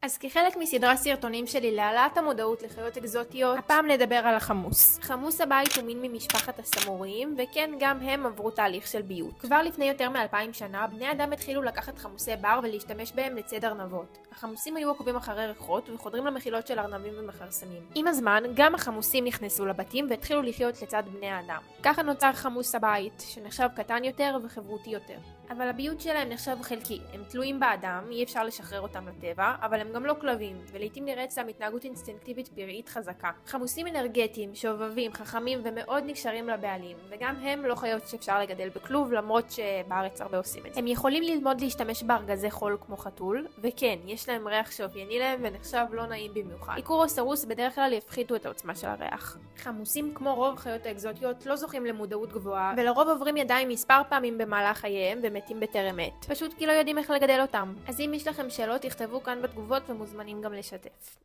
אז כחלק מסדרת סרטונים שלי להעלאת המודעות לחיות אקזוטיות, הפעם נדבר על החמוס. חמוס הבית הוא מין ממשפחת הסמוריים, וכן גם הם עברו תהליך של ביות. כבר לפני יותר מ-2000 שנה, בני אדם התחילו לקחת חמוסי בר ולהשתמש בהם לציד ארנבות. החמוסים היו עוקבים אחרי ריחות וחודרים למחילות של ארנבים ומכרסמים. עם הזמן, גם החמוסים נכנסו לבתים והתחילו לחיות לצד בני האדם. ככה נוצר חמוס הבית, שנחשב קטן יותר וחברותי יותר. אבל הביות שלהם נחשב חלקי. הם תלויים באדם, אי אפשר לשחרר אותם לטבע, אבל הם גם לא כלבים, ולעיתים נראית להם התנהגות אינסטינקטיבית פראית חזקה. חמוסים אנרגטיים, שובבים, חכמים ומאוד נקשרים לבעלים, וגם הם לא חיות שאפשר לגדל בכלוב, למרות שבארץ הרבה עושים את זה. הם יכולים ללמוד להשתמש בארגזי חול כמו חתול, וכן, יש להם ריח שאופייני להם ונחשב לא נעים במיוחד. עיקור או סירוס בדרך כלל יפחיתו את העוצמה של הריח. חמוסים כמו רוב החיות האקזוטיות לא זוכים למודעות גבוהה, ולרוב עוברים ידיים מספר פעמים במהלך חייהם ומתים בטרם עת. פשוט כי לא יודעים איך לגדל אותם. אז אם יש לכם שאלות, תכתבו כאן בתגובות ומוזמנים גם לשתף.